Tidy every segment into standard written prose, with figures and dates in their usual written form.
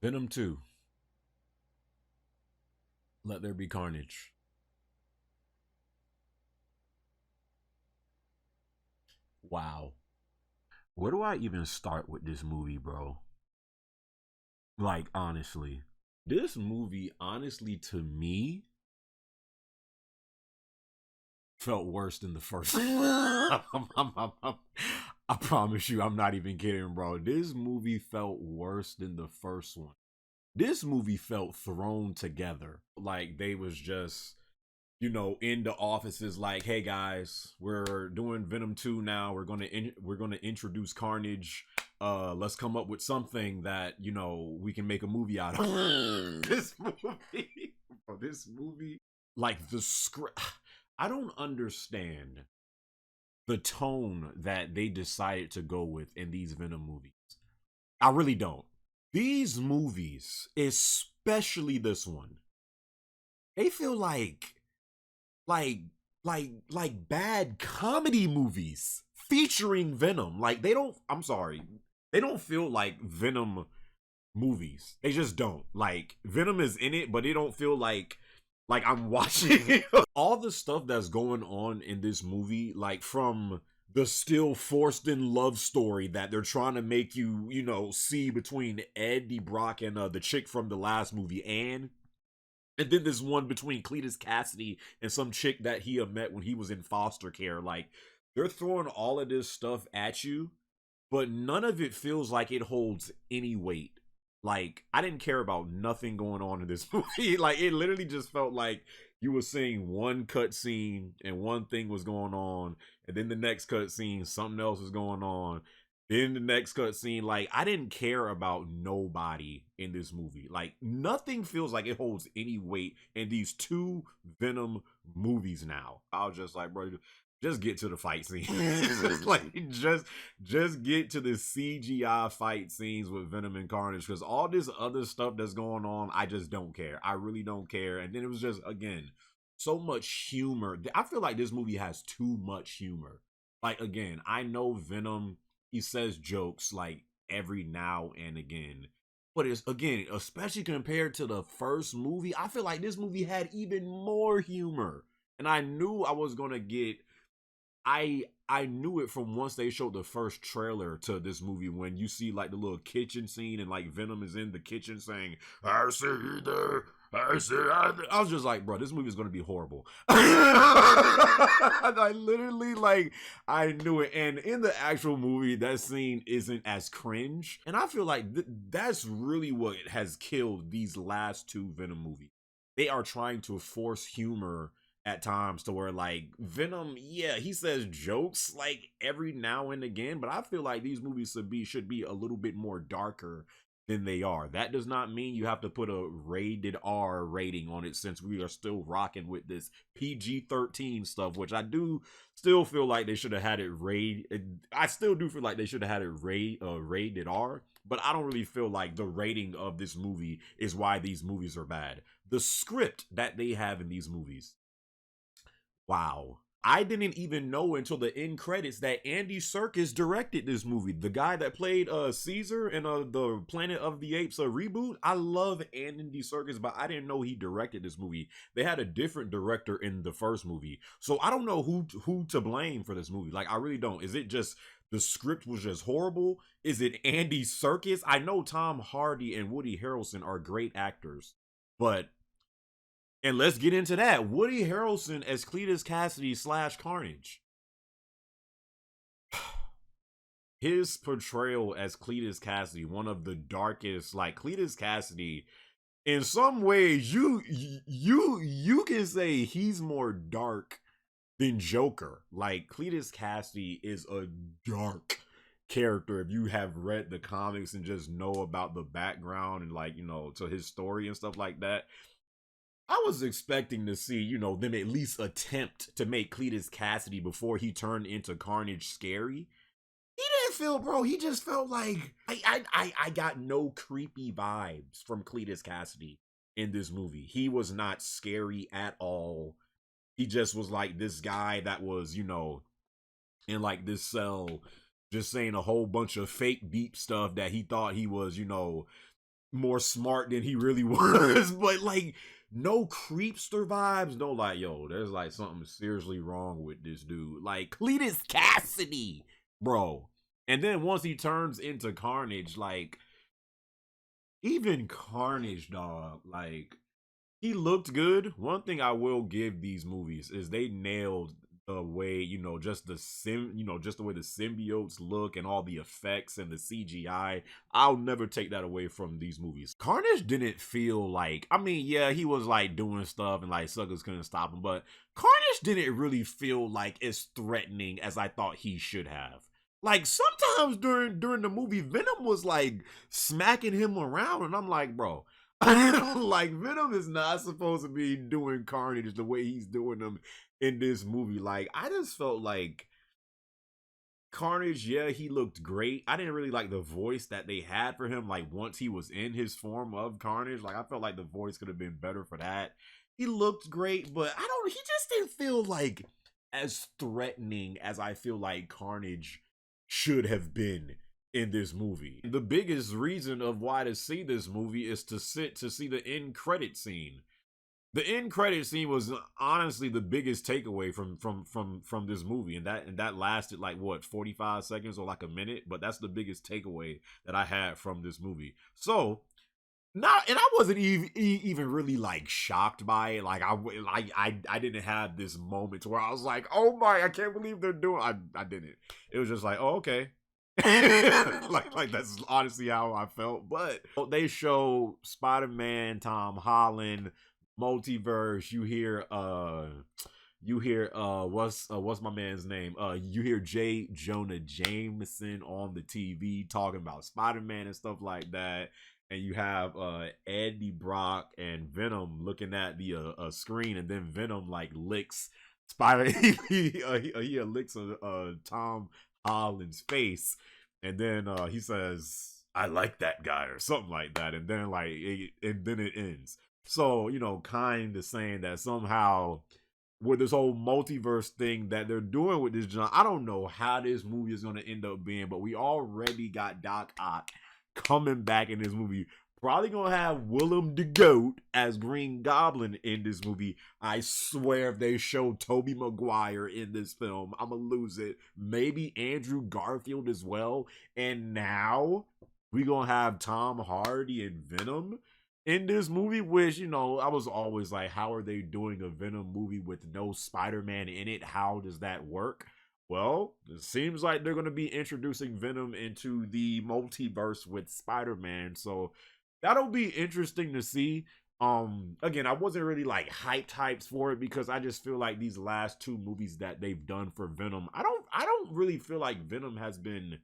Venom 2, Let There Be Carnage. Wow. Where do I even start with this movie, bro? Like, honestly. This movie, honestly, to me, felt worse than the first. I promise you, I'm not even kidding, bro. This movie felt worse than the first one. This movie felt thrown together. Like they was just, in the offices like, hey guys, we're doing Venom 2 now. We're gonna introduce Carnage. Let's come up with something that, we can make a movie out of. This movie. Bro, this movie, like the script, I don't understand the tone that they decided to go with in these Venom movies. I really don't. These movies, especially this one, they feel like like bad comedy movies featuring Venom. Like they don't, I'm sorry. They don't feel like Venom movies. They just don't. Like Venom is in it, but it don't feel like I'm watching all the stuff that's going on in this movie, like from the still forced in love story that they're trying to make you, see between Eddie Brock and the chick from the last movie, Anne. And then there's one between Cletus Cassidy and some chick that he had met when he was in foster care. Like, they're throwing all of this stuff at you, but none of it feels like it holds any weight. Like, I didn't care about nothing going on in this movie. Like, it literally just felt like you were seeing one cut scene and one thing was going on, and then the next cut scene, something else was going on. Then the next cut scene, like, I didn't care about nobody in this movie. Like, nothing feels like it holds any weight in these two Venom movies now. I was just like, bro, just get to the fight scene. Like, just get to the CGI fight scenes with Venom and Carnage, because all this other stuff that's going on, I just don't care. I really don't care. And then it was just, again, so much humor. I feel like this movie has too much humor. Like, again, I know Venom, he says jokes like every now and again. But it's, again, especially compared to the first movie, I feel like this movie had even more humor. And I knew I was gonna get, I knew it from once they showed the first trailer to this movie, when you see like the little kitchen scene and like Venom is in the kitchen saying, I see you there. I was just like, bro, this movie is gonna be horrible. I literally, like, I knew it. And in the actual movie, that scene isn't as cringe. And I feel like that's really what has killed these last two Venom movies. They are trying to force humor at times to where, like, Venom, yeah, he says jokes like every now and again, but I feel like these movies should be a little bit more darker than they are. That does not mean you have to put a rated R rating on it, since we are still rocking with this PG-13 stuff, which I do still feel like they should have had it rated. I still do feel like they should have had it rated R, but I don't really feel like the rating of this movie is why these movies are bad. The script that they have in these movies, wow. I didn't even know until the end credits that Andy Serkis directed this movie. The guy that played Caesar in the Planet of the Apes reboot. I love Andy Serkis, but I didn't know he directed this movie. They had a different director in the first movie. So I don't know who to blame for this movie. Like, I really don't. Is it just the script was just horrible? Is it Andy Serkis? I know Tom Hardy and Woody Harrelson are great actors, but, and let's get into that, Woody Harrelson as Cletus Cassidy / Carnage. His portrayal as Cletus Cassidy, one of the darkest, like, Cletus Cassidy, in some ways, you can say he's more dark than Joker. Like, Cletus Cassidy is a dark character if you have read the comics and just know about the background and, like, to his story and stuff like that. I was expecting to see, them at least attempt to make Cletus Cassidy before he turned into Carnage scary. He didn't feel, bro. He just felt like I got no creepy vibes from Cletus Cassidy in this movie. He was not scary at all. He just was like this guy that was, in like this cell, just saying a whole bunch of fake deep stuff that he thought he was, more smart than he really was. But like, no creepster vibes. No, like, yo, there's like something seriously wrong with this dude. Like Cletus Cassidy, bro. And then once he turns into Carnage, like even Carnage, dog, like he looked good. One thing I will give these movies is they nailed the way, just just the way the symbiotes look and all the effects and the CGI. I'll never take that away from these movies. Carnage didn't feel like, I mean, yeah, he was like doing stuff and like suckers couldn't stop him, but Carnage didn't really feel like as threatening as I thought he should have. Like sometimes during the movie, Venom was like smacking him around, and I'm like, bro, like Venom is not supposed to be doing Carnage the way he's doing them in this movie. Like I just felt like Carnage, yeah, he looked great. I didn't really like the voice that they had for him. Like once he was in his form of Carnage, like I felt like the voice could have been better for that. He looked great, but he just didn't feel like as threatening as I feel like Carnage should have been in this movie. The biggest reason of why to see this movie is to see the end credit scene. The end credit scene was honestly the biggest takeaway from this movie, and that lasted like what 45 seconds or like a minute, but that's the biggest takeaway that I had from this movie. So and I wasn't even really like shocked by it. Like I didn't have this moment where I was like, oh my, I can't believe they're doing. I didn't. It was just like, oh okay. like that's honestly how I felt. But they show Spider-Man, Tom Holland, multiverse. What's my man's name? You hear J. Jonah Jameson on the TV talking about Spider-Man and stuff like that. And you have Eddie Brock and Venom looking at the screen, and then Venom like licks Spider. he licks Tom Holland's face, and then he says, "I like that guy" or something like that, and then it ends. So kind of saying that somehow with this whole multiverse thing that they're doing with this John, I don't know how this movie is going to end up being, but we already got Doc Ock coming back in this movie. Probably gonna have Willem the Goat as Green Goblin in this movie. I swear if they show Tobey Maguire in this film, I'm gonna lose it. Maybe Andrew Garfield as well. And now we gonna have Tom Hardy and Venom in this movie, which I was always like, how are they doing a Venom movie with no Spider-Man in it? How does that work? Well, it seems like they're going to be introducing Venom into the multiverse with Spider-Man, so that'll be interesting to see. Again, I wasn't really like hyped for it because I just feel like these last two movies that they've done for Venom, I don't really feel like Venom has been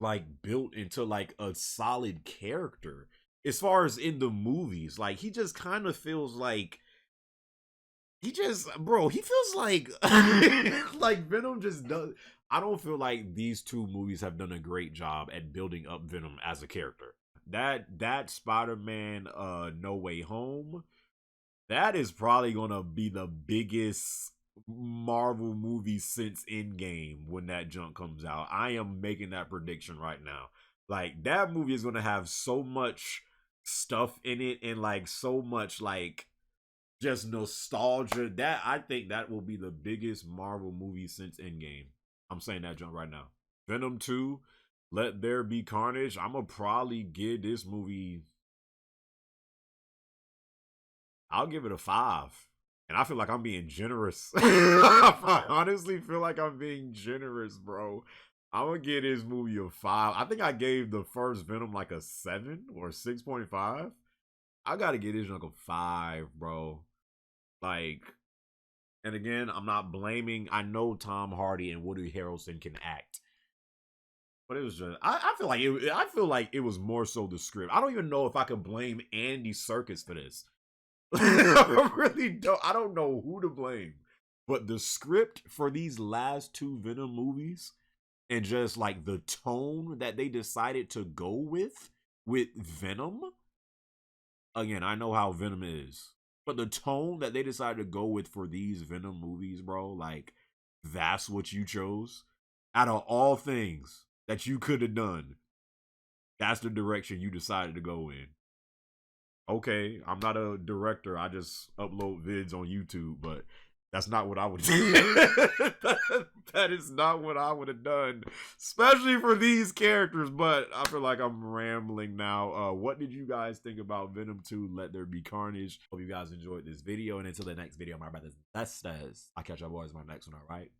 like built into like a solid character as far as in the movies. Like he just kind of feels like he feels like like Venom just does. I don't feel like these two movies have done a great job at building up Venom as a character. That Spider-Man No Way Home, that is probably gonna be the biggest Marvel movie since Endgame when that junk comes out. I am making that prediction right now. Like that movie is gonna have so much stuff in it and like so much like just nostalgia. That I think that will be the biggest Marvel movie since Endgame. I'm saying that jump right now. Venom 2, Let There Be Carnage. I'm gonna probably give this movie, I'll give it a 5. And I feel like I'm being generous. I honestly feel like I'm being generous, bro. I'm gonna give this movie a 5. I think I gave the first Venom like a 7 or 6.5. I gotta give this junk a 5, bro. Like, and again, I'm not blaming. I know Tom Hardy and Woody Harrelson can act, but it was just I feel like it was more so the script. I don't even know if I can blame Andy Serkis for this. I really don't. I don't know who to blame, but the script for these last two Venom movies and just like the tone that they decided to go with Venom. Again, I know how Venom is. But the tone that they decided to go with for these Venom movies, bro, like, that's what you chose. Out of all things that you could have done, That's the direction you decided to go in. Okay, I'm not a director. I just upload vids on YouTube, but that's not what I would do. That is not what I would have done, especially for these characters. But I feel like I'm rambling now. What did you guys think about Venom 2 Let There Be Carnage? Hope you guys enjoyed this video. And until the next video, my brothers and sisters, I'll catch y'all boys in my next one, all right?